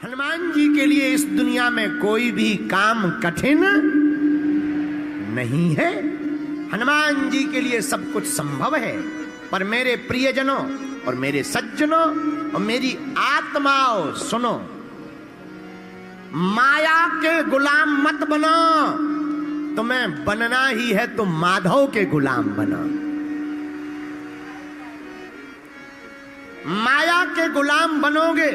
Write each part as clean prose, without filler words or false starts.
हनुमान जी के लिए इस दुनिया में कोई भी काम कठिन नहीं है। हनुमान जी के लिए सब कुछ संभव है। पर मेरे प्रियजनों और मेरे सज्जनों और मेरी आत्माओं, सुनो, माया के गुलाम मत बनो। तुम्हें बनना ही है तो माधव के गुलाम बनो। माया के गुलाम बनोगे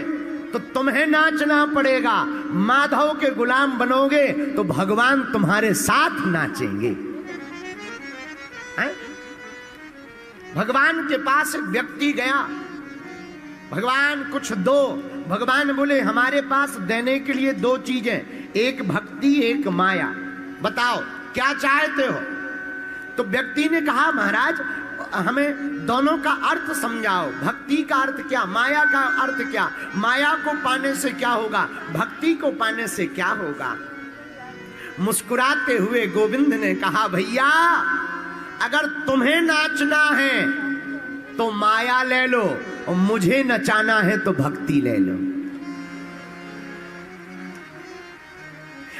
तो तुम्हें नाचना पड़ेगा, माधव के गुलाम बनोगे तो भगवान तुम्हारे साथ नाचेंगे। भगवान के पास एक व्यक्ति गया, भगवान कुछ दो। भगवान बोले हमारे पास देने के लिए दो चीजें, एक भक्ति एक माया, बताओ क्या चाहते हो। तो व्यक्ति ने कहा महाराज हमें दोनों का अर्थ समझाओ, भक्ति का अर्थ क्या, माया का अर्थ क्या, माया को पाने से क्या होगा, भक्ति को पाने से क्या होगा। मुस्कुराते हुए गोविंद ने कहा भैया अगर तुम्हें नाचना है तो माया ले लो और मुझे नचाना है तो भक्ति ले लो।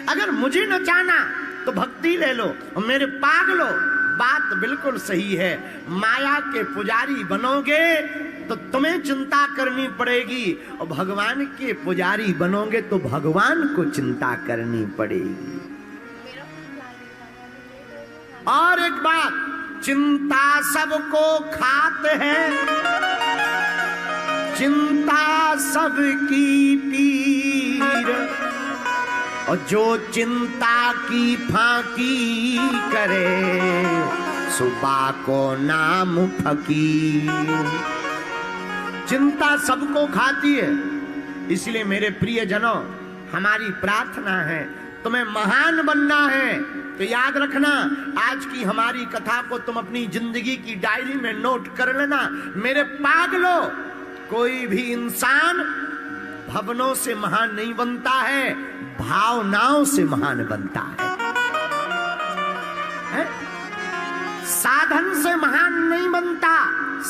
अगर मुझे नचाना तो भक्ति ले लो और मेरे पागलो, बात बिल्कुल सही है। माया के पुजारी बनोगे तो तुम्हें चिंता करनी पड़ेगी और भगवान के पुजारी बनोगे तो भगवान को चिंता करनी पड़ेगी। और एक बात, चिंता सबको खात है, चिंता सबकी पीर, और जो चिंता की फाकी करे सुबह को नाम फकीर। चिंता सबको खाती है, इसलिए मेरे प्रियजनों हमारी प्रार्थना है तुम्हें महान बनना है तो याद रखना आज की हमारी कथा को तुम अपनी जिंदगी की डायरी में नोट कर लेना। मेरे पागलों, कोई भी इंसान भवनों से महान नहीं बनता है, भावनाओं से महान बनता है? साधन से महान नहीं बनता,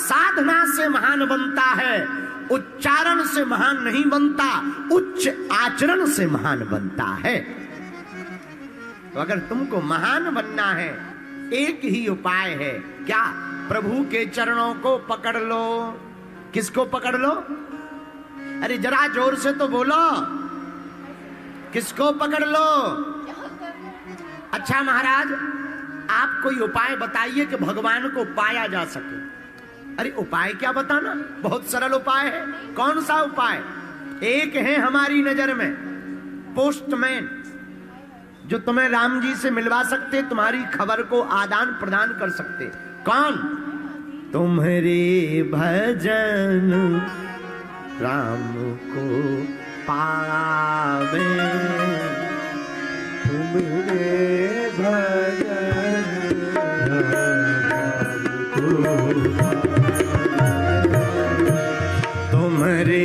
साधना से महान बनता है। उच्चारण से महान नहीं बनता, उच्च आचरण से महान बनता है। तो अगर तुमको महान बनना है एक ही उपाय है, क्या? प्रभु के चरणों को पकड़ लो। किसको पकड़ लो? अरे जरा जोर से तो बोलो, किसको पकड़ लो? अच्छा महाराज आप कोई उपाय बताइए कि भगवान को पाया जा सके। अरे उपाय क्या बताना, बहुत सरल उपाय है। कौन सा उपाय? एक है हमारी नजर में, पोस्टमैन, जो तुम्हें राम जी से मिलवा सकते, तुम्हारी खबर को आदान प्रदान कर सकते। कौन? तुम्हारे भजन राम को पावे, तुम्हारे भजन तुम्हारे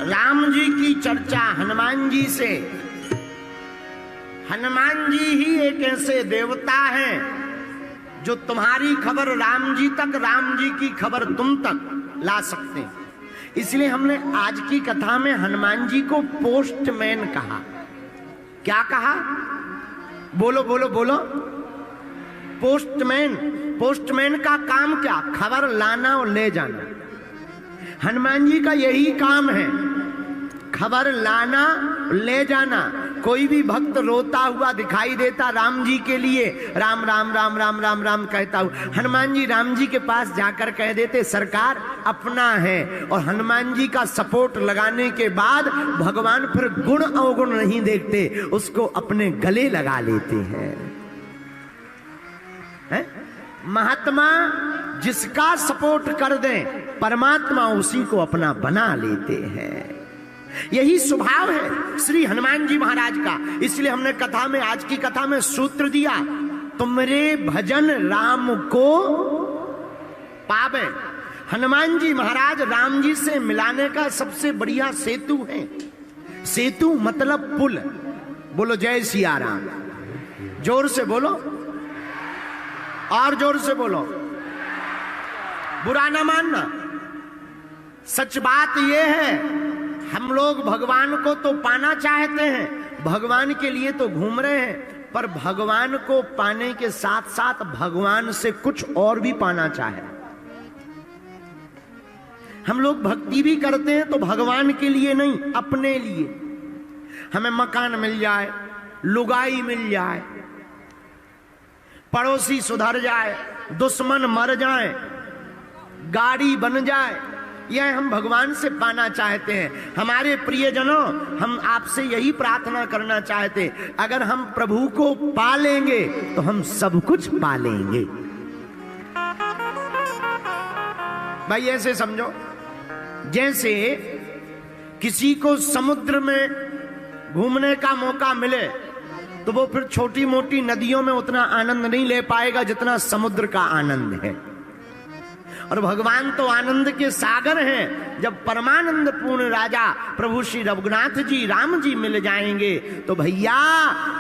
राम जी की चर्चा हनुमान जी से। हनुमान जी ही एक ऐसे देवता हैं जो तुम्हारी खबर राम जी तक, राम जी की खबर तुम तक ला सकते हैं। इसलिए हमने आज की कथा में हनुमान जी को पोस्टमैन कहा। क्या कहा? बोलो बोलो बोलो। पोस्टमैन। पोस्टमैन का काम क्या? खबर लाना और ले जाना। हनुमान जी का यही काम है। खबर लाना ले जाना। कोई भी भक्त रोता हुआ दिखाई देता राम जी के लिए, राम राम राम राम राम राम कहता हुआ, हनुमान जी राम जी के पास जाकर कह देते सरकार अपना है। और हनुमान जी का सपोर्ट लगाने के बाद भगवान फिर गुण अवगुण नहीं देखते, उसको अपने गले लगा लेते हैं। महात्मा जिसका सपोर्ट कर दें परमात्मा उसी को अपना बना लेते हैं। यही स्वभाव है श्री हनुमान जी महाराज का। इसलिए हमने कथा में, आज की कथा में सूत्र दिया, तुमरे भजन राम को पावे। हनुमान जी महाराज राम जी से मिलाने का सबसे बढ़िया सेतु है। सेतु मतलब पुल। बोलो जय सिया राम। जोर से बोलो और जोर से बोलो, बुरा ना मानना। सच बात यह है हम लोग भगवान को तो पाना चाहते हैं, भगवान के लिए तो घूम रहे हैं, पर भगवान को पाने के साथ साथ भगवान से कुछ और भी पाना चाहे। हम लोग भक्ति भी करते हैं तो भगवान के लिए नहीं, अपने लिए। हमें मकान मिल जाए, लुगाई मिल जाए, पड़ोसी सुधर जाए, दुश्मन मर जाए, गाड़ी बन जाए, यह हम भगवान से पाना चाहते हैं। हमारे प्रियजनों, हम आपसे यही प्रार्थना करना चाहते, अगर हम प्रभु को पा लेंगे तो हम सब कुछ पा लेंगे। भाई ऐसे समझो, जैसे किसी को समुद्र में घूमने का मौका मिले तो वो फिर छोटी मोटी नदियों में उतना आनंद नहीं ले पाएगा जितना समुद्र का आनंद है। और भगवान तो आनंद के सागर हैं। जब परमानंद पूर्ण राजा प्रभु श्री रघुनाथ जी राम जी मिल जाएंगे तो भैया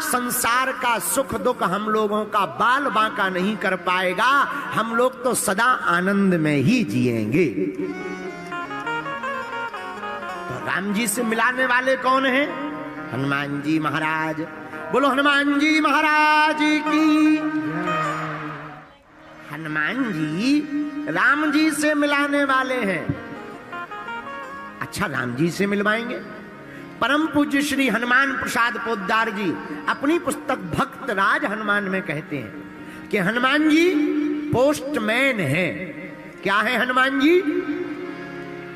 संसार का सुख दुख हम लोगों का बाल बांका नहीं कर पाएगा। हम लोग तो सदा आनंद में ही जिएंगे। तो राम जी से मिलाने वाले कौन हैं? हनुमान जी महाराज। बोलो हनुमान जी महाराज की। हनुमान जी राम जी से मिलाने वाले हैं। अच्छा, राम जी से मिलवाएंगे। परम पूज्य श्री हनुमान प्रसाद पोद्दार जी अपनी पुस्तक भक्त राज हनुमान में कहते हैं कि हनुमान जी पोस्टमैन हैं। क्या है हनुमान जी?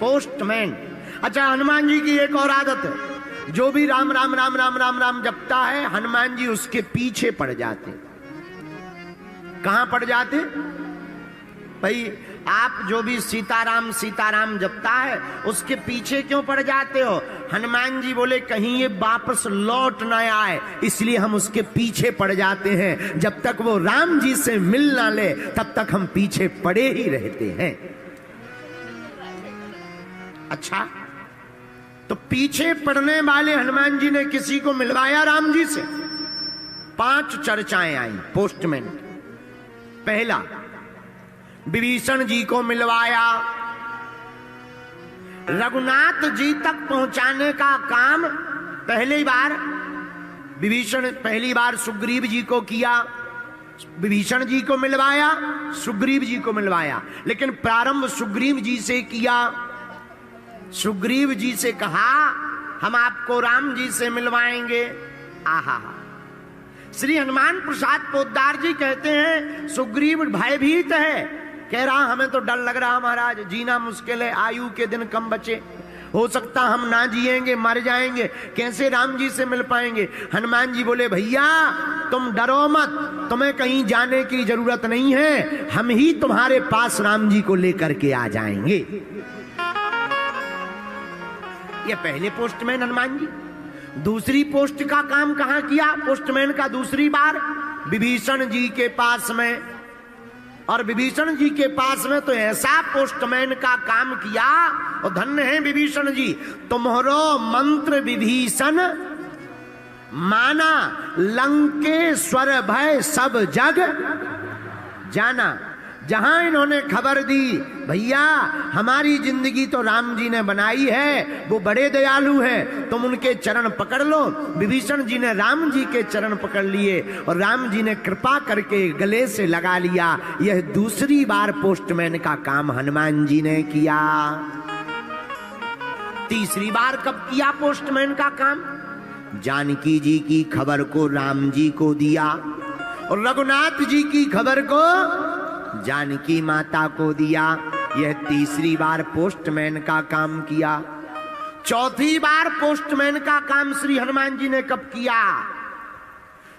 पोस्टमैन। अच्छा, हनुमान जी की एक और आदत है, जो भी राम राम राम राम राम राम जपता है हनुमान जी उसके पीछे पड़ जाते। कहां पड़ जाते भाई? आप जो भी सीताराम सीताराम जपता है उसके पीछे क्यों पड़ जाते हो? हनुमान जी बोले कहीं ये वापस लौट न आए, इसलिए हम उसके पीछे पड़ जाते हैं। जब तक वो राम जी से मिल ना ले तब तक हम पीछे पड़े ही रहते हैं। अच्छा, तो पीछे पड़ने वाले हनुमान जी ने किसी को मिलवाया राम जी से? 5 चर्चाएं आई पोस्टमैन। पहला, विभीषण जी को मिलवाया। रघुनाथ जी तक पहुंचाने का काम पहली बार सुग्रीव जी को किया। विभीषण जी को मिलवाया, सुग्रीव जी को मिलवाया, लेकिन प्रारंभ सुग्रीव जी से किया। सुग्रीव जी से कहा हम आपको राम जी से मिलवाएंगे। आहा, श्री हनुमान प्रसाद पोद्दार जी कहते हैं सुग्रीव भयभीत है, कह रहा हमें तो डर लग रहा महाराज, जीना मुश्किल है, आयु के दिन कम बचे, हो सकता हम ना जिएंगे, मर जाएंगे, कैसे राम जी से मिल पाएंगे? हनुमान जी बोले भैया तुम डरो मत, तुम्हें कहीं जाने की जरूरत नहीं है, हम ही तुम्हारे पास राम जी को लेकर के आ जाएंगे। ये पहले पोस्टमैन हनुमान जी। दूसरी पोस्ट का काम कहां किया पोस्टमैन का? दूसरी बार विभीषण जी के पास में। और विभीषण जी के पास में तो ऐसा पोस्टमैन का काम किया, और धन्य है विभीषण जी, तुम्हारो मंत्र विभीषण माना, लंकेश्वर भय सब जग जाना। जहां इन्होंने खबर दी भैया हमारी जिंदगी तो राम जी ने बनाई है, वो बड़े दयालु हैं, तुम उनके चरण पकड़ लो। विभीषण जी ने राम जी के चरण पकड़ लिए और राम जी ने कृपा करके गले से लगा लिया। यह दूसरी बार पोस्टमैन का काम हनुमान जी ने किया। तीसरी बार कब किया पोस्टमैन का काम? जानकी जी की खबर को राम जी को दिया और रघुनाथ जी की खबर को जानकी माता को दिया। यह तीसरी बार पोस्टमैन का काम किया। चौथी बार पोस्टमैन का काम श्री हनुमान जी ने कब किया?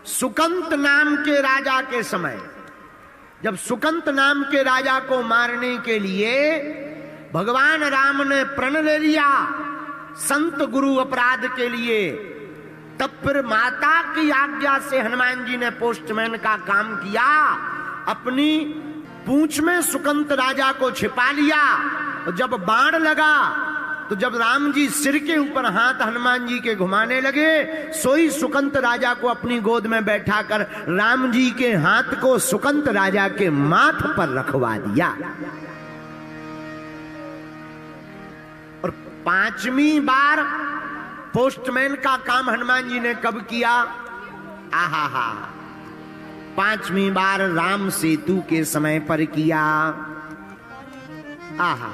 सुकंत नाम के राजा के समय, जब सुकंत नाम के राजा को मारने के लिए भगवान राम ने प्रण ले लिया संत गुरु अपराध के लिए, तब फिर माता की आज्ञा से हनुमान जी ने पोस्टमैन का काम किया। अपनी पूंछ में सुकंत राजा को छिपा लिया और जब बाण लगा तो जब राम जी सिर के ऊपर हाथ हनुमान जी के घुमाने लगे, सोई सुकंत राजा को अपनी गोद में बैठाकर राम जी के हाथ को सुकंत राजा के माथ पर रखवा दिया। और पांचवी बार पोस्टमैन का काम हनुमान जी ने कब किया? आहा, पांचवी बार राम सेतु के समय पर किया। आहा,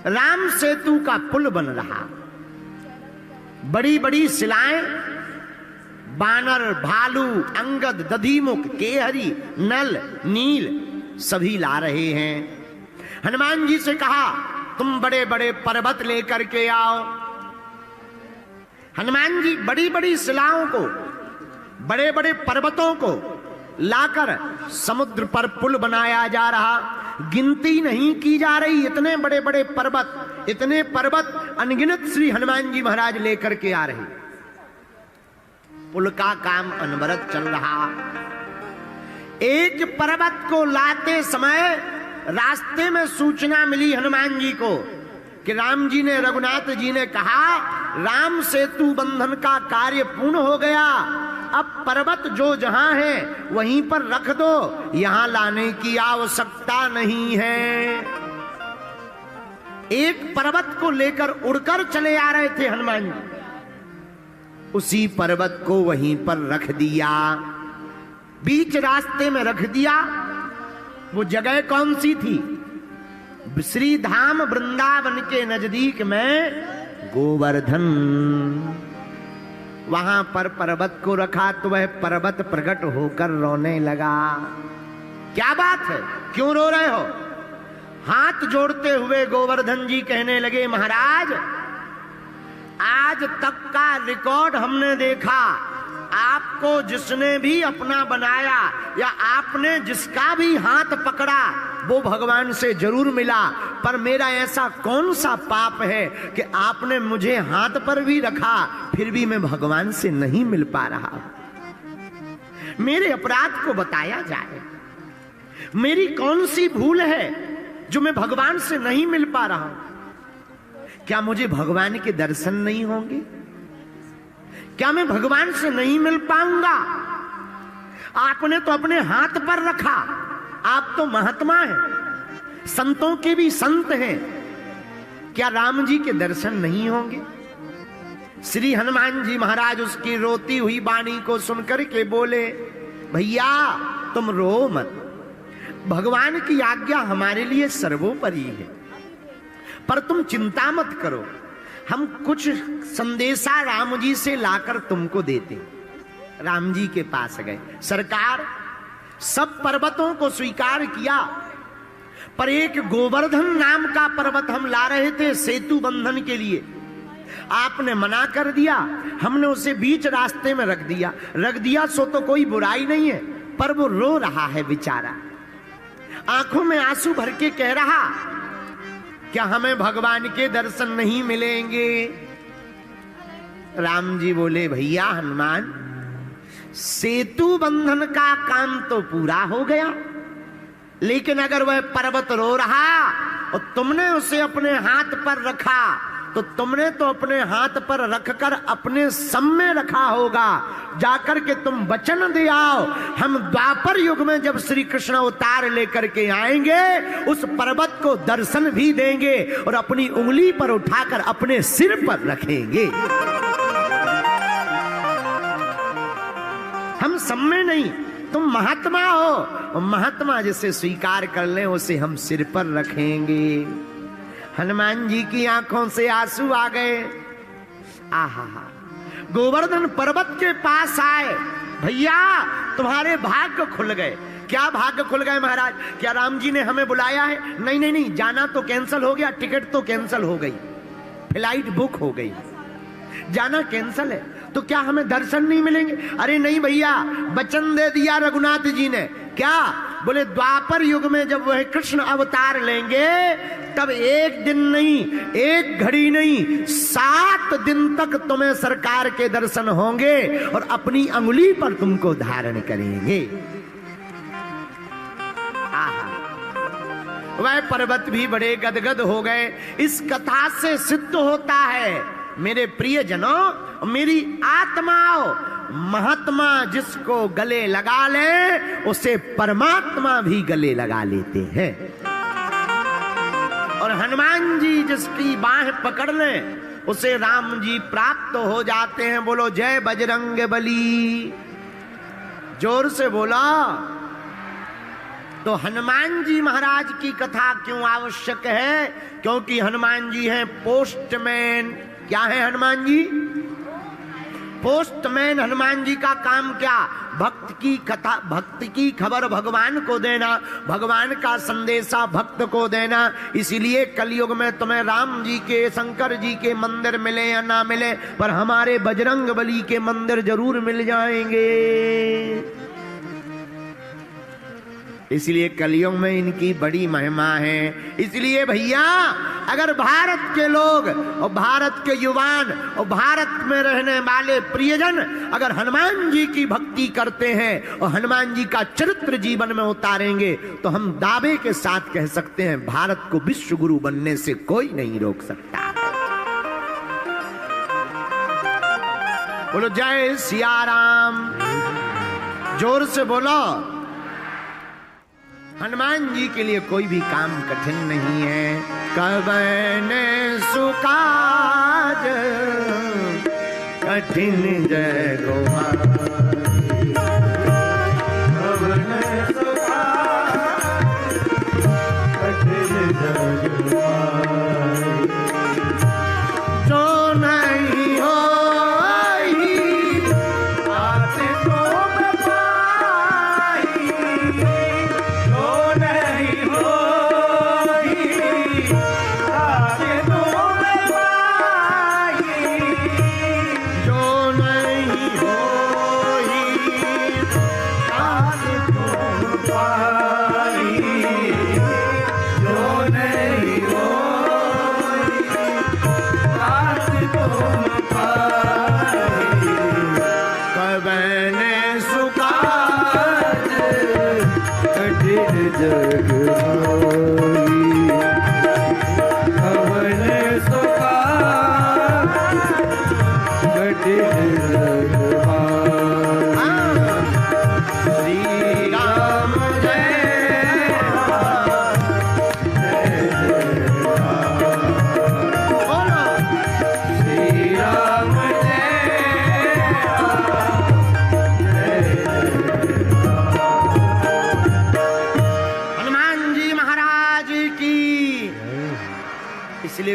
राम सेतु का पुल बन रहा, बड़ी बड़ी शिलाएं बानर, भालू, अंगद, दधिमुख, केहरी, नल, नील सभी ला रहे हैं। हनुमान जी से कहा तुम बड़े बड़े पर्वत लेकर के आओ। हनुमान जी बड़ी बड़ी शिलाओं को, बड़े बड़े पर्वतों को लाकर समुद्र पर पुल बनाया जा रहा। गिनती नहीं की जा रही, इतने बड़े बड़े पर्वत, इतने पर्वत अनगिनत श्री हनुमान जी महाराज लेकर के आ रहे। पुल का काम अनवरत चल रहा। एक पर्वत को लाते समय रास्ते में सूचना मिली हनुमान जी को कि राम जी ने, रघुनाथ जी ने कहा राम सेतु बंधन का कार्य पूर्ण हो गया, अब पर्वत जो जहां है वहीं पर रख दो, यहां लाने की आवश्यकता नहीं है। एक पर्वत को लेकर उड़कर चले आ रहे थे हनुमान जी, उसी पर्वत को वहीं पर रख दिया, बीच रास्ते में रख दिया। वो जगह कौन सी थी? श्री धाम वृंदावन के नजदीक में गोवर्धन। वहां पर पर्वत को रखा तो वह पर्वत प्रकट होकर रोने लगा। क्या बात है, क्यों रो रहे हो? हाथ जोड़ते हुए गोवर्धन जी कहने लगे महाराज, आज तक का रिकॉर्ड हमने देखा, आपको जिसने भी अपना बनाया या आपने जिसका भी हाथ पकड़ा वो भगवान से जरूर मिला, पर मेरा ऐसा कौन सा पाप है कि आपने मुझे हाथ पर भी रखा फिर भी मैं भगवान से नहीं मिल पा रहा। मेरे अपराध को बताया जाए, मेरी कौन सी भूल है जो मैं भगवान से नहीं मिल पा रहा हूं? क्या मुझे भगवान के दर्शन नहीं होंगे? क्या मैं भगवान से नहीं मिल पाऊंगा? आपने तो अपने हाथ पर रखा, आप तो महात्मा हैं, संतों के भी संत हैं, क्या राम जी के दर्शन नहीं होंगे? श्री हनुमान जी महाराज उसकी रोती हुई वाणी को सुनकर के बोले, भैया तुम रो मत, भगवान की आज्ञा हमारे लिए सर्वोपरि है, पर तुम चिंता मत करो, हम कुछ संदेशा राम जी से लाकर तुमको देते। राम जी के पास गए। सरकार, सब पर्वतों को स्वीकार किया, पर एक गोवर्धन नाम का पर्वत हम ला रहे थे सेतु बंधन के लिए, आपने मना कर दिया, हमने उसे बीच रास्ते में रख दिया सो तो कोई बुराई नहीं है, पर वो रो रहा है बेचारा, आंखों में आंसू भर के कह रहा क्या हमें भगवान के दर्शन नहीं मिलेंगे? राम जी बोले, भैया हनुमान, सेतु बंधन का काम तो पूरा हो गया, लेकिन अगर वह पर्वत रो रहा और तुमने उसे अपने हाथ पर रखा तो तुमने तो अपने हाथ पर रखकर अपने सम में रखा होगा, जाकर के तुम वचन दे आओ, हम द्वापर युग में जब श्री कृष्ण अवतार लेकर के आएंगे उस पर्वत को दर्शन भी देंगे और अपनी उंगली पर उठाकर अपने सिर पर रखेंगे। हम सम में नहीं, तुम महात्मा हो और महात्मा जिसे स्वीकार कर ले उसे हम सिर पर रखेंगे। हनुमान जी की आंखों से आंसू आ गए। आहा, गोवर्धन पर्वत के पास आए, भैया तुम्हारे भाग्य खुल गए। क्या भाग्य खुल गए महाराज? क्या राम जी ने हमें बुलाया है? नहीं नहीं नहीं, जाना तो कैंसिल हो गया, टिकट तो कैंसिल हो गई, फ्लाइट बुक हो गई, जाना कैंसिल है, तो क्या हमें दर्शन नहीं मिलेंगे? अरे नहीं भैया, वचन दे दिया रघुनाथ जी ने। क्या बोले? द्वापर युग में जब वह कृष्ण अवतार लेंगे तब एक दिन नहीं, एक घड़ी नहीं, 7 दिन तक तुम्हें सरकार के दर्शन होंगे और अपनी अंगुली पर तुमको धारण करेंगे। वह पर्वत भी बड़े गदगद हो गए। इस कथा से सिद्ध होता है मेरे प्रियजनों, मेरी आत्माओं, महात्मा जिसको गले लगा ले उसे परमात्मा भी गले लगा लेते हैं। और हनुमान जी जिसकी बाह पकड़ ले उसे राम जी प्राप्त हो जाते हैं। बोलो जय बजरंग बली, जोर से बोला। तो हनुमान जी महाराज की कथा क्यों आवश्यक है? क्योंकि हनुमान जी हैं पोस्टमैन। क्या है हनुमान जी? पोस्टमैन। हनुमान जी का काम क्या? भक्त की कथा, भक्त की खबर भगवान को देना, भगवान का संदेशा भक्त को देना। इसीलिए कलयुग में तुम्हें राम जी के, शंकर जी के मंदिर मिले या ना मिले, पर हमारे बजरंग बली के मंदिर जरूर मिल जाएंगे। इसलिए कलयुग में इनकी बड़ी महिमा है। इसलिए भैया, अगर भारत के लोग और भारत के युवान और भारत में रहने वाले प्रियजन अगर हनुमान जी की भक्ति करते हैं और हनुमान जी का चरित्र जीवन में उतारेंगे तो हम दावे के साथ कह सकते हैं भारत को विश्व गुरु बनने से कोई नहीं रोक सकता। बोलो जय सिया राम, जोर से बोलो। हनुमान जी के लिए कोई भी काम कठिन नहीं है। कवन सुकाज कठिन जय गोहाई, कवन सुकाज कठिन जय गोहाई, जो नहीं हो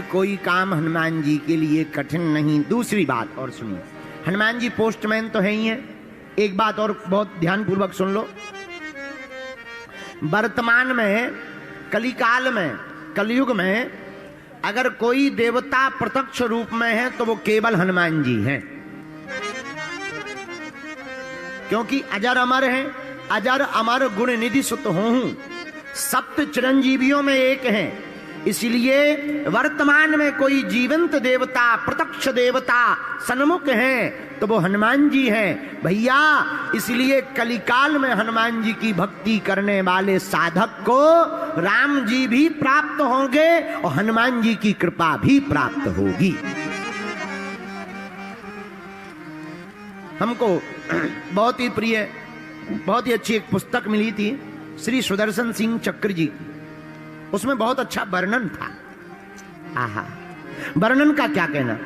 कोई काम हनुमान जी के लिए कठिन नहीं। दूसरी बात और सुनिए, हनुमान जी पोस्टमैन तो है ही है। एक बात और बहुत ध्यानपूर्वक सुन लो। वर्तमान में, कलिकाल में, कलयुग में अगर कोई देवता प्रत्यक्ष रूप में है तो वो केवल हनुमान जी हैं, क्योंकि अजर अमर है। अजर अमर गुण निधि सुत हूं, सप्त चिरंजीवियों में एक हैं। इसलिए वर्तमान में कोई जीवंत देवता, प्रत्यक्ष देवता सन्मुख हैं तो वो हनुमान जी हैं भैया। इसलिए कलिकाल में हनुमान जी की भक्ति करने वाले साधक को राम जी भी प्राप्त होंगे और हनुमान जी की कृपा भी प्राप्त होगी। हमको बहुत ही प्रिय, बहुत ही अच्छी एक पुस्तक मिली थी श्री सुदर्शन सिंह चक्र जी, उसमें बहुत अच्छा वर्णन था। आहा, वर्णन का क्या कहना।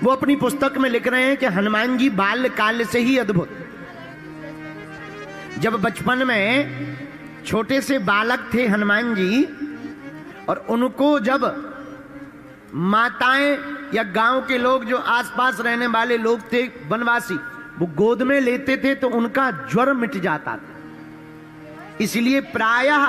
वो अपनी पुस्तक में लिख रहे हैं कि हनुमान जी बाल्यकाल से ही अद्भुत, जब बचपन में छोटे से बालक थे हनुमान जी, और उनको जब माताएं या गांव के लोग जो आसपास रहने वाले लोग थे वनवासी, वो गोद में लेते थे तो उनका ज्वर मिट जाता था। इसलिए प्रायः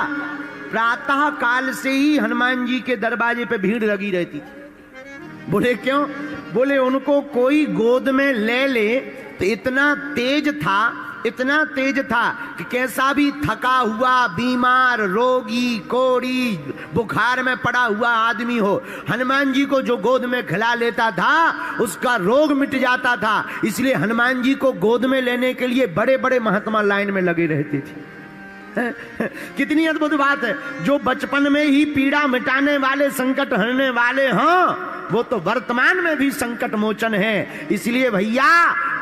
प्रातः काल से ही हनुमान जी के दरवाजे पे भीड़ लगी रहती थी। बोले क्यों? बोले उनको कोई गोद में ले ले तो इतना तेज था कि कैसा भी थका हुआ, बीमार, रोगी, कोड़ी, बुखार में पड़ा हुआ आदमी हो, हनुमान जी को जो गोद में खिला लेता था उसका रोग मिट जाता था। इसलिए हनुमान जी को गोद में लेने के लिए बड़े बड़े महात्मा लाइन में लगे रहते थे। कितनी अद्भुत बात है। जो बचपन में ही पीड़ा मिटाने वाले, संकट हरने वाले हों, वो तो वर्तमान में भी संकट मोचन है। इसलिए भैया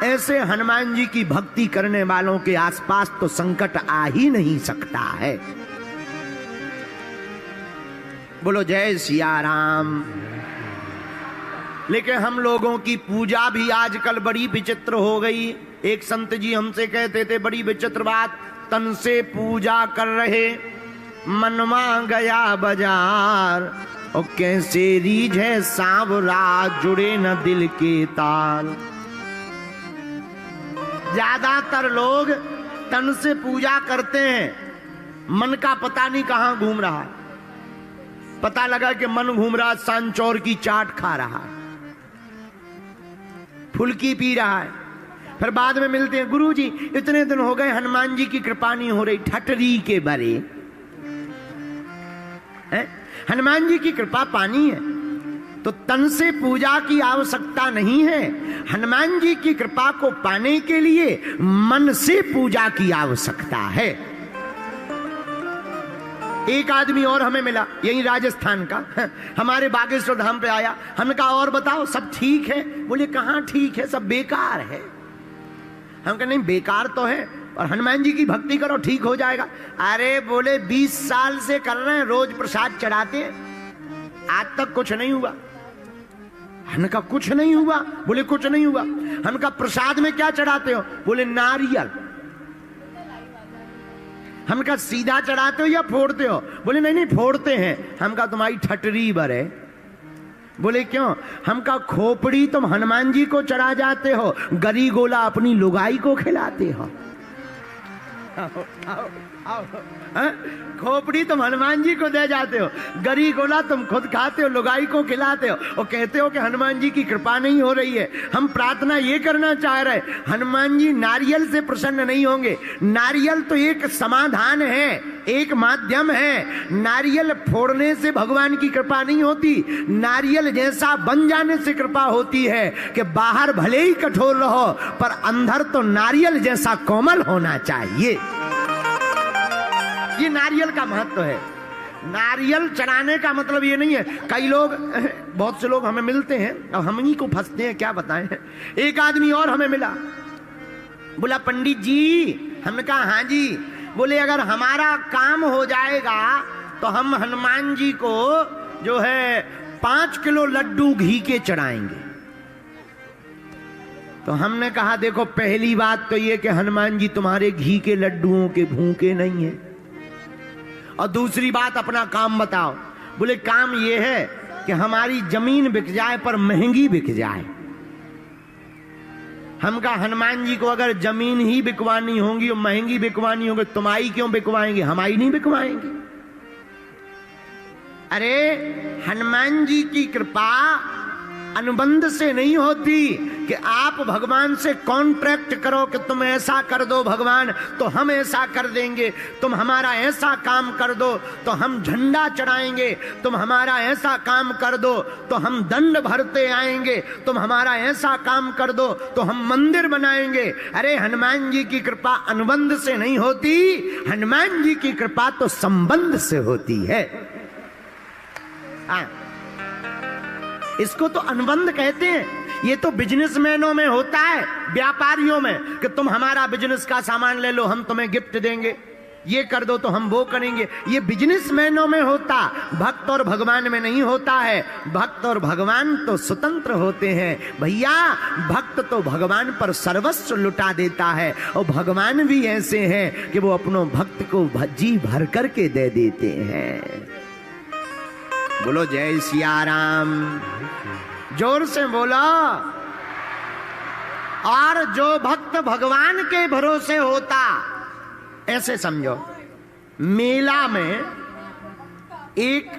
ऐसे हनुमान जी की भक्ति करने वालों के आसपास तो संकट आ ही नहीं सकता है। बोलो जय सिया राम। लेकिन हम लोगों की पूजा भी आजकल बड़ी विचित्र हो गई। एक संत जी हमसे कहते थे बड़ी विचित्र बात, तन से पूजा कर रहे, मनवा गया बाजार, और कैसे रीझ है सांवरा, जुड़े न दिल के ताल। ज्यादातर लोग तन से पूजा करते हैं, मन का पता नहीं कहां घूम रहा है। पता लगा कि मन घूम रहा सांचौर की चाट खा रहा है, फुल्की पी रहा है। फिर बाद में मिलते हैं, गुरुजी इतने दिन हो गए हनुमान जी की कृपा नहीं हो रही। ठटरी के बरे है? हनुमान जी की कृपा पानी है तो तन से पूजा की आवश्यकता नहीं है। हनुमान जी की कृपा को पाने के लिए मन से पूजा की आवश्यकता है। एक आदमी और हमें मिला, यही राजस्थान का, हमारे बागेश्वर धाम पे आया। हमने कहा और बताओ सब ठीक है? बोले कहां ठीक है, सब बेकार है। हम कहा नहीं बेकार तो है, और हनुमान जी की भक्ति करो ठीक हो जाएगा। अरे बोले 20 साल से कर रहे हैं, रोज प्रसाद चढ़ाते हैं, आज तक कुछ नहीं हुआ। हमने कहा कुछ नहीं हुआ? बोले कुछ नहीं हुआ। हमने कहा प्रसाद में क्या चढ़ाते हो? बोले नारियल। हमने कहा सीधा चढ़ाते हो या फोड़ते हो? बोले नहीं नहीं फोड़ते हैं। हम कहा तुम्हारी ठटरी बर है। बोले क्यों? हम कहा खोपड़ी तुम हनुमान जी को चढ़ा जाते हो, गरी गोला अपनी लुगाई को खिलाते हो। आओ, आओ, आओ, खोपड़ी तुम हनुमान जी को दे जाते हो, गरी गोला तुम खुद खाते हो, लुगाई को खिलाते हो, और कहते हो कि हनुमान जी की कृपा नहीं हो रही है। हम प्रार्थना ये करना चाह रहे, हनुमान जी नारियल से प्रसन्न नहीं होंगे। नारियल तो एक समाधान है, एक माध्यम है। नारियल फोड़ने से भगवान की कृपा नहीं होती, नारियल जैसा बन जाने से कृपा होती है कि बाहर भले ही कठोर रहो पर अंदर तो नारियल जैसा कोमल होना चाहिए। ये नारियल का महत्व है। नारियल चढ़ाने का मतलब ये नहीं है। कई लोग, बहुत से लोग हमें मिलते हैं, अब हम ही को फंसते हैं, क्या बताएं। एक आदमी और हमें मिला, बोला पंडित जी। हमने कहा हाँ जी। बोले अगर हमारा काम हो जाएगा तो हम हनुमान जी को जो है 5 किलो लड्डू घी के चढ़ाएंगे। तो हमने कहा देखो पहली बात तो ये कि हनुमान जी तुम्हारे घी के लड्डुओं के भूखे नहीं है, और दूसरी बात अपना काम बताओ। बोले काम ये है कि हमारी जमीन बिक जाए पर महंगी बिक जाए। हम कहा हनुमान जी को अगर जमीन ही बिकवानी होगी और महंगी बिकवानी होगी, तुम्हारी क्यों बिकवाएंगे, हमारी नहीं बिकवाएंगे। अरे हनुमान जी की कृपा अनुबंध से नहीं होती कि आप भगवान से कॉन्ट्रैक्ट करो कि तुम ऐसा कर दो भगवान तो हम ऐसा कर देंगे, तुम हमारा ऐसा काम कर दो तो हम झंडा चढ़ाएंगे, तुम हमारा ऐसा काम कर दो तो हम दंड भरते आएंगे, तुम हमारा ऐसा काम कर दो तो हम मंदिर बनाएंगे। अरे हनुमान जी की कृपा अनुबंध से नहीं होती, हनुमान जी की कृपा तो संबंध से होती है। इसको तो अनुबंध कहते हैं। ये तो बिजनेसमैनों में होता है, व्यापारियों में, कि तुम हमारा बिजनेस का सामान ले लो हम तुम्हें गिफ्ट देंगे, ये कर दो तो हम वो करेंगे। ये बिजनेसमैनों में होता, भक्त और भगवान में नहीं होता है। भक्त और भगवान तो स्वतंत्र होते हैं भैया। भक्त तो भगवान पर सर्वस्व लुटा देता है, और भगवान भी ऐसे हैं कि वो अपनों भक्त को जी भर करके दे देते हैं। बोलो जय सिया राम, जोर से बोलो। और जो भक्त भगवान के भरोसे होता, ऐसे समझो, मेला में एक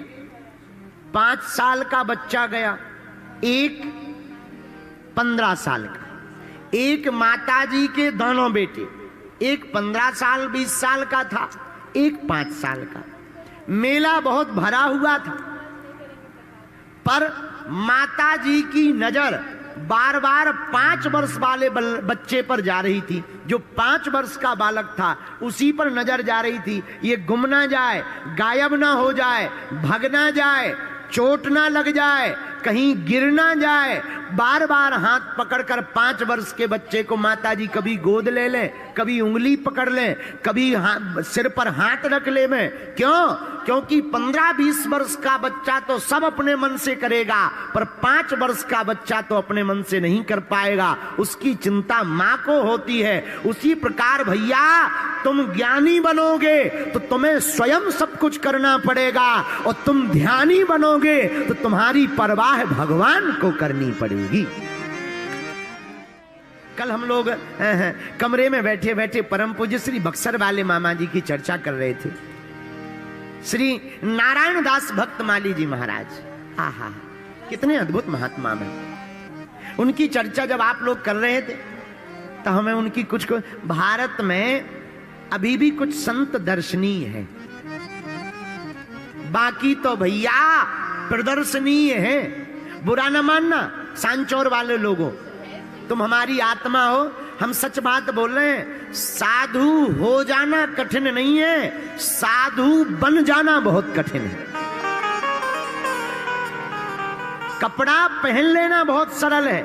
5 साल का बच्चा गया, एक 15 साल का, एक माताजी के दोनों बेटे, एक 15 साल 20 साल का था, एक 5 साल का। मेला बहुत भरा हुआ था, पर माताजी की नजर बार बार 5 वर्ष वाले बच्चे पर जा रही थी। जो 5 वर्ष का बालक था उसी पर नजर जा रही थी, ये गुम ना जाए, गायब ना हो जाए, भग ना जाए, चोट ना लग जाए, कहीं गिर ना जाए। बार बार हाथ पकड़कर 5 वर्ष के बच्चे को माताजी कभी गोद ले ले, कभी उंगली पकड़ ले, कभी सिर पर हाथ रख ले में। क्यों? क्योंकि 15-20 वर्ष का बच्चा तो सब अपने मन से करेगा, पर 5 वर्ष का बच्चा तो अपने मन से नहीं कर पाएगा, उसकी चिंता माँ को होती है। उसी प्रकार भैया, तुम ज्ञानी बनोगे तो तुम्हें स्वयं सब कुछ करना पड़ेगा, और तुम ध्यानी बनोगे तो तुम्हारी परवाह भगवान को करनी पड़ेगी। कल हम लोग कमरे में बैठे बैठे परम पूज्य श्री बक्सर वाले मामा जी की चर्चा कर रहे थे। श्री नारायण दास भक्त माली जी महाराज, आहा कितने अद्भुत महात्मा में। उनकी चर्चा जब आप लोग कर रहे थे तो हमें उनकी कुछ भारत में अभी भी कुछ संत दर्शनीय है, बाकी तो भैया प्रदर्शनीय है। बुरा न मानना सांचौर वाले लोगों, तुम हमारी आत्मा हो, हम सच बात बोल रहे हैं। साधु हो जाना कठिन नहीं है, साधु बन जाना बहुत कठिन है। कपड़ा पहन लेना बहुत सरल है,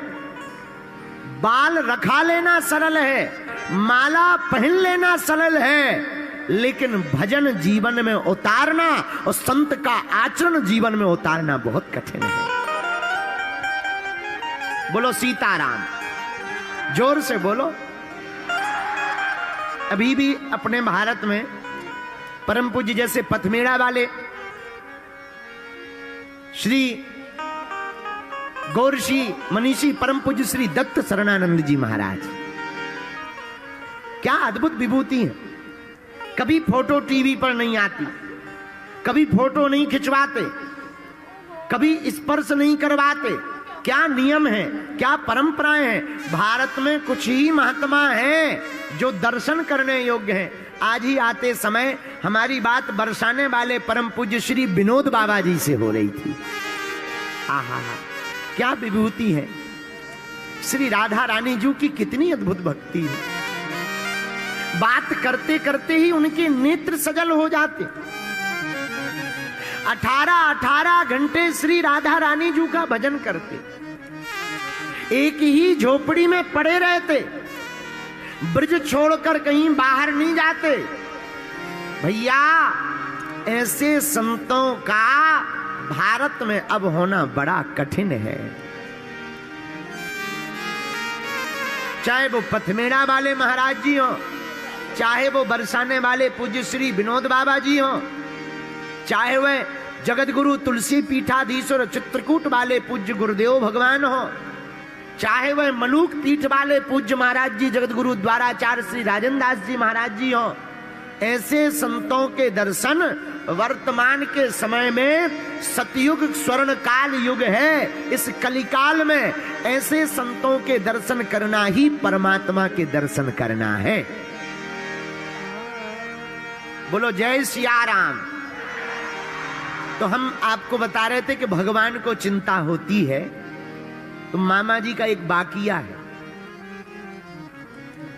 बाल रखा लेना सरल है, माला पहन लेना सरल है, लेकिन भजन जीवन में उतारना और संत का आचरण जीवन में उतारना बहुत कठिन है। बोलो सीताराम, जोर से बोलो। अभी भी अपने भारत में परम पूज्य जैसे पथमेड़ा वाले श्री गौरशी मनीषी परम पूज्य श्री दत्त शरणानंद जी महाराज, क्या अद्भुत विभूति है। कभी फोटो टीवी पर नहीं आती, कभी फोटो नहीं खिंचवाते, कभी स्पर्श नहीं करवाते। क्या नियम है, क्या परंपराएं हैं। भारत में कुछ ही महात्मा हैं जो दर्शन करने योग्य हैं। आज ही आते समय हमारी बात बरसाने वाले परम पूज्य श्री विनोद बाबा जी से हो रही थी। आहा, क्या विभूति है। श्री राधा रानी जी की कितनी अद्भुत भक्ति है। बात करते करते ही उनके नेत्र सजल हो जाते। 18 घंटे श्री राधा रानी जी का भजन करते, एक ही झोपड़ी में पड़े रहते, ब्रज छोड़कर कहीं बाहर नहीं जाते। भैया, ऐसे संतों का भारत में अब होना बड़ा कठिन है। चाहे वो पथमेड़ा वाले महाराज जी हो, चाहे वो बरसाने वाले पूज्य श्री विनोद बाबा जी हो, चाहे वह जगत गुरु तुलसी पीठाधीश्वर चित्रकूट वाले पूज्य गुरुदेव भगवान हो, चाहे वह मलूक पीठ वाले पूज्य महाराज जी जगत गुरु द्वाराचार्य श्री राजन दास जी महाराज जी हो। ऐसे संतों के दर्शन वर्तमान के समय में सतयुग स्वर्ण काल युग है। इस कलिकाल में ऐसे संतों के दर्शन करना ही परमात्मा के दर्शन करना है। बोलो जय सिया राम। तो हम आपको बता रहे थे कि भगवान को चिंता होती है, तो मामा जी का एक वाकिया है।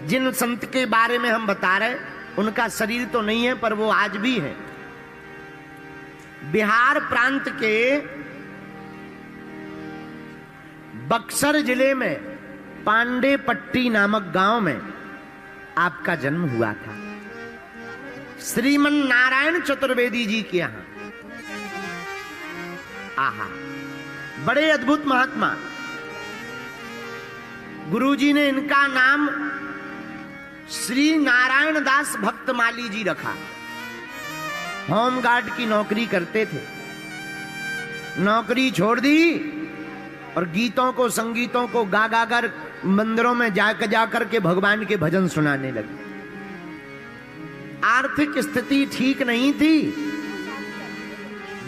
जिन संत के बारे में हम बता रहे, उनका शरीर तो नहीं है पर वो आज भी है। बिहार प्रांत के बक्सर जिले में पांडेपट्टी नामक गांव में आपका जन्म हुआ था, श्रीमन नारायण चतुर्वेदी जी के यहां। आहा, बड़े अद्भुत महात्मा। गुरुजी ने इनका नाम श्री नारायण दास भक्त माली जी रखा। होमगार्ड की नौकरी करते थे। नौकरी छोड़ दी और गीतों को संगीतों को गा गा कर मंदिरों में जाकर के भगवान के भजन सुनाने लगे। आर्थिक स्थिति ठीक नहीं थी।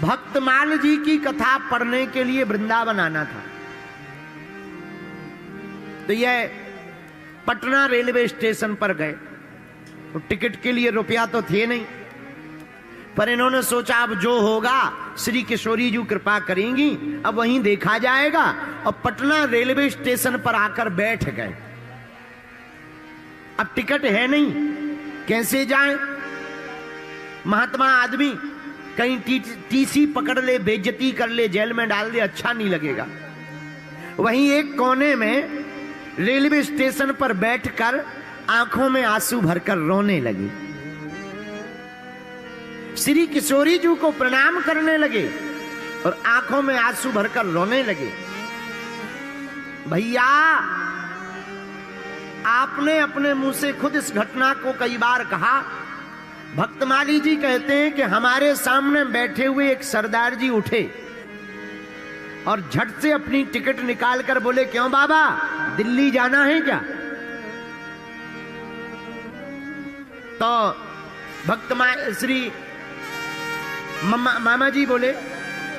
भक्तमाल जी की कथा पढ़ने के लिए वृंदावन आना था। तो यह पटना रेलवे स्टेशन पर गए। तो टिकट के लिए रुपया तो थे नहीं, पर इन्होंने सोचा अब जो होगा श्री किशोरी जी कृपा करेंगी, अब वहीं देखा जाएगा। और पटना रेलवे स्टेशन पर आकर बैठ गए। अब टिकट है नहीं, कैसे जाएं? महात्मा आदमी कहीं टीसी पकड़ ले, बेइज्जती कर ले, जेल में डाल दे, अच्छा नहीं लगेगा। वहीं एक कोने में रेलवे स्टेशन पर बैठकर आंखों में आंसू भरकर रोने लगी। श्री किशोरी जी को प्रणाम करने लगे और आंखों में आंसू भरकर रोने लगे। भैया, आपने अपने मुंह से खुद इस घटना को कई बार कहा। भक्तमाली जी कहते हैं कि हमारे सामने बैठे हुए एक सरदार जी उठे और झट से अपनी टिकट निकालकर बोले, क्यों बाबा, दिल्ली जाना है क्या? तो श्री मामा जी बोले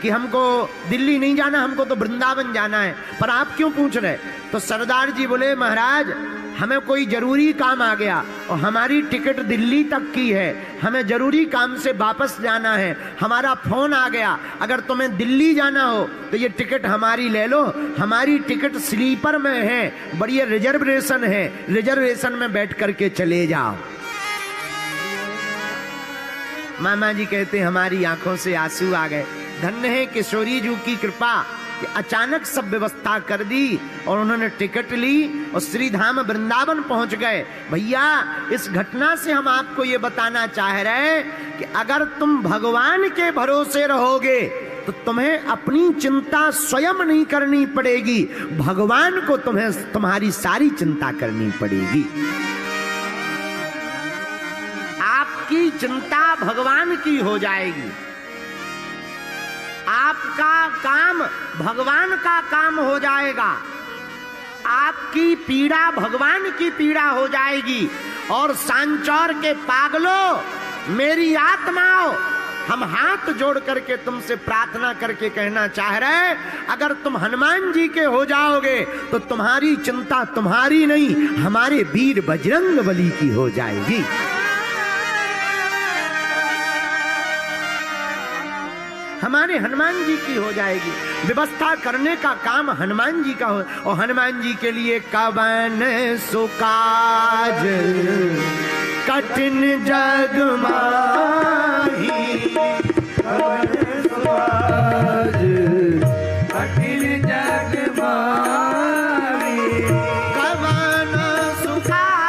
कि हमको दिल्ली नहीं जाना, हमको तो वृंदावन जाना है, पर आप क्यों पूछ रहे? तो सरदार जी बोले, महाराज, हमें कोई जरूरी काम आ गया और हमारी टिकट दिल्ली तक की है, हमें जरूरी काम से वापस जाना है, हमारा फोन आ गया, अगर तुम्हें दिल्ली जाना हो तो ये टिकट हमारी ले लो, हमारी टिकट स्लीपर में है, बढ़िया रिजर्वेशन है, रिजर्वेशन में बैठ करके चले जाओ। मामा जी कहते हमारी आंखों से आंसू आ गए। धन्य है किशोरी जी की कृपा कि अचानक सब व्यवस्था कर दी और उन्होंने टिकट ली और श्रीधाम वृंदावन पहुंच गए। भैया, इस घटना से हम आपको ये बताना चाह रहे हैं कि अगर तुम भगवान के भरोसे रहोगे तो तुम्हें अपनी चिंता स्वयं नहीं करनी पड़ेगी, भगवान को तुम्हारी सारी चिंता करनी पड़ेगी। आपकी चिंता भगवान की हो जाएगी, आपका काम भगवान का काम हो जाएगा, आपकी पीड़ा भगवान की पीड़ा हो जाएगी। और सांचौर के पागलों, मेरी आत्माओं, हम हाथ जोड़ करके तुमसे प्रार्थना करके कहना चाह रहे, अगर तुम हनुमान जी के हो जाओगे तो तुम्हारी चिंता तुम्हारी नहीं, हमारे वीर बजरंगबली की हो जाएगी। हमारे हनुमान जी की हो जाएगी। व्यवस्था करने का काम हनुमान जी का हो, और हनुमान जी के लिए कवन सुकाज कठिन जग माही, कवन सुकाज कठिन जग माही, कवन सुकाज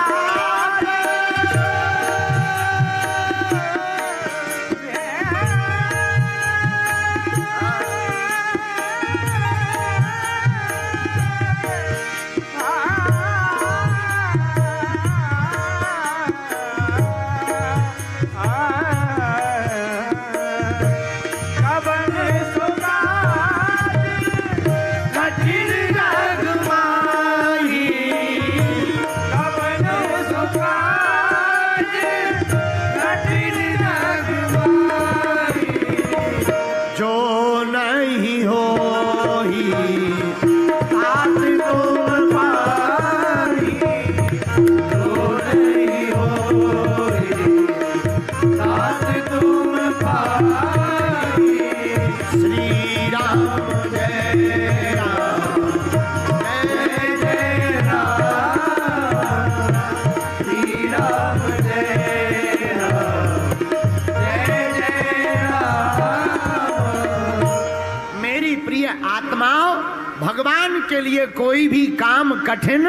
भगवान के लिए कोई भी काम कठिन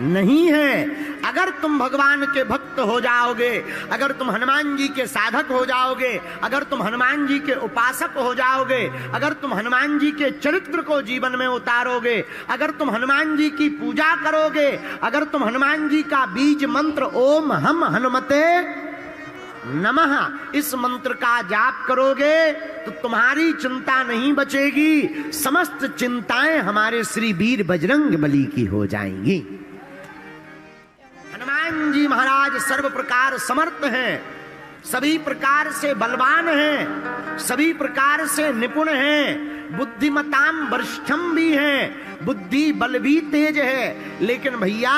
नहीं है। अगर तुम भगवान के भक्त हो जाओगे, अगर तुम हनुमान जी के साधक हो जाओगे, अगर तुम हनुमान जी के उपासक हो जाओगे, अगर तुम हनुमान जी के चरित्र को जीवन में उतारोगे, अगर तुम हनुमान जी की पूजा करोगे, अगर तुम हनुमान जी का बीज मंत्र ओम हम हनुमते नमः इस मंत्र का जाप करोगे तो तुम्हारी चिंता नहीं बचेगी, समस्त चिंताएं हमारे श्री वीर बजरंग बली की हो जाएंगी। हनुमान जी महाराज सर्व प्रकार समर्थ हैं, सभी प्रकार से बलवान हैं, सभी प्रकार से निपुण हैं, बुद्धिमताम वरिष्ठम भी हैं, बुद्धि बल भी तेज है। लेकिन भैया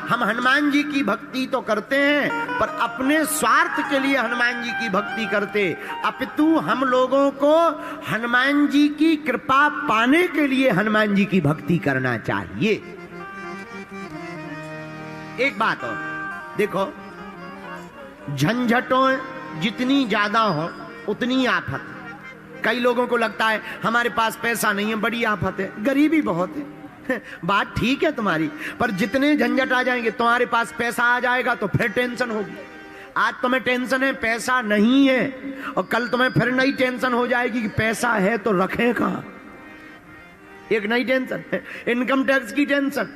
हम हनुमान जी की भक्ति तो करते हैं पर अपने स्वार्थ के लिए हनुमान जी की भक्ति करते, अपितु हम लोगों को हनुमान जी की कृपा पाने के लिए हनुमान जी की भक्ति करना चाहिए। एक बात और देखो, झंझटों जितनी ज्यादा हो उतनी आफत। कई लोगों को लगता है हमारे पास पैसा नहीं है, बड़ी आफत है, गरीबी बहुत है। बात ठीक है तुम्हारी, पर जितने झंझट आ जाएंगे, तुम्हारे पास पैसा आ जाएगा तो फिर टेंशन होगी। आज तुम्हें टेंशन है पैसा नहीं है, और कल तुम्हें फिर नई टेंशन हो जाएगी कि पैसा है तो रखें कहां। एक नई टेंशन है, इनकम टैक्स की टेंशन,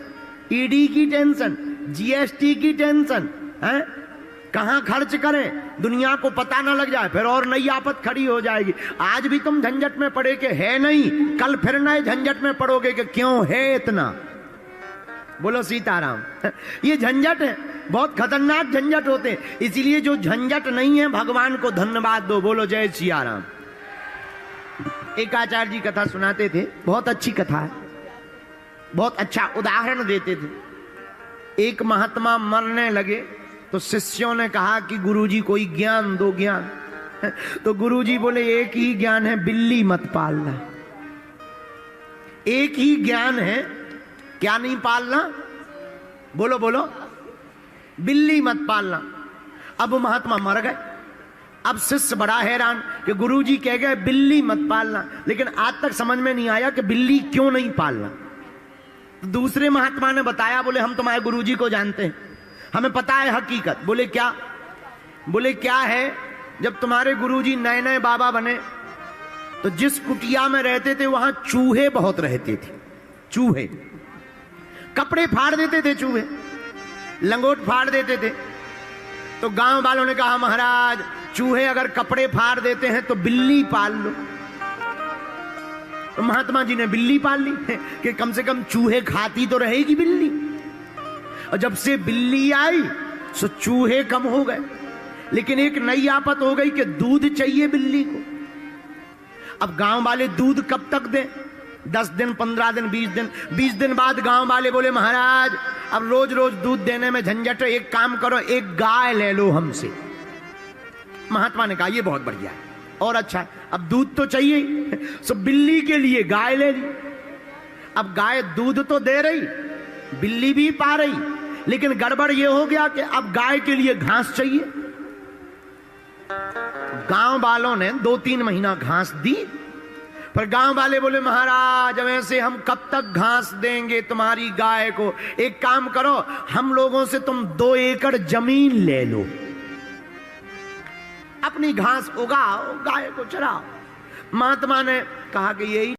ईडी की टेंशन, जीएसटी की टेंशन है, कहां खर्च करें, दुनिया को पता ना लग जाए, फिर और नई आफत खड़ी हो जाएगी। आज भी तुम झंझट में पड़े कि है नहीं, कल फिर नए झंझट में पड़ोगे कि क्यों है इतना। बोलो सीताराम। ये झंझट है, बहुत खतरनाक झंझट होते हैं, इसीलिए जो झंझट नहीं है भगवान को धन्यवाद दो। बोलो जय सिया राम। एक आचार्य जी कथा सुनाते थे, बहुत अच्छी कथा है, बहुत अच्छा उदाहरण देते थे। एक महात्मा मरने लगे तो शिष्यों ने कहा कि गुरुजी कोई ज्ञान दो, ज्ञान। तो गुरुजी बोले एक ही ज्ञान है, बिल्ली मत पालना। एक ही ज्ञान है, क्या नहीं पालना? बोलो बोलो, बिल्ली मत पालना। अब वो महात्मा मर गए। अब शिष्य बड़ा हैरान कि गुरुजी कह गए बिल्ली मत पालना, लेकिन आज तक समझ में नहीं आया कि बिल्ली क्यों नहीं पालना। तो दूसरे महात्मा ने बताया, बोले हम तुम्हारे गुरुजी को जानते हैं, हमें पता है हकीकत। बोले क्या? बोले क्या है, जब तुम्हारे गुरुजी नए नए बाबा बने तो जिस कुटिया में रहते थे वहां चूहे बहुत रहते थे। चूहे कपड़े फाड़ देते थे, चूहे लंगोट फाड़ देते थे। तो गांव वालों ने कहा महाराज चूहे अगर कपड़े फाड़ देते हैं तो बिल्ली पाल लो। तो महात्मा जी ने बिल्ली पाल ली कि कम से कम चूहे खाती तो रहेगी बिल्ली। और जब से बिल्ली आई तो चूहे कम हो गए, लेकिन एक नई आफत हो गई कि दूध चाहिए बिल्ली को। अब गांव वाले दूध कब तक दें? 10 दिन, 15 दिन, 20 दिन। 20 दिन बाद गांव वाले बोले महाराज अब रोज रोज दूध देने में झंझट है, एक काम करो एक गाय ले लो हमसे। महात्मा ने कहा ये बहुत बढ़िया है और अच्छा है, अब दूध तो चाहिए, सो बिल्ली के लिए गाय ले ली। अब गाय दूध तो दे रही, बिल्ली भी पा रही, लेकिन गड़बड़ यह हो गया कि अब गाय के लिए घास चाहिए। गांव वालों ने 2-3 महीना घास दी, पर गांव वाले बोले महाराज अब ऐसे हम कब तक घास देंगे तुम्हारी गाय को, एक काम करो हम लोगों से तुम 2 एकड़ जमीन ले लो, अपनी घास उगाओ, गाय को चराओ। महात्मा ने कहा कि यही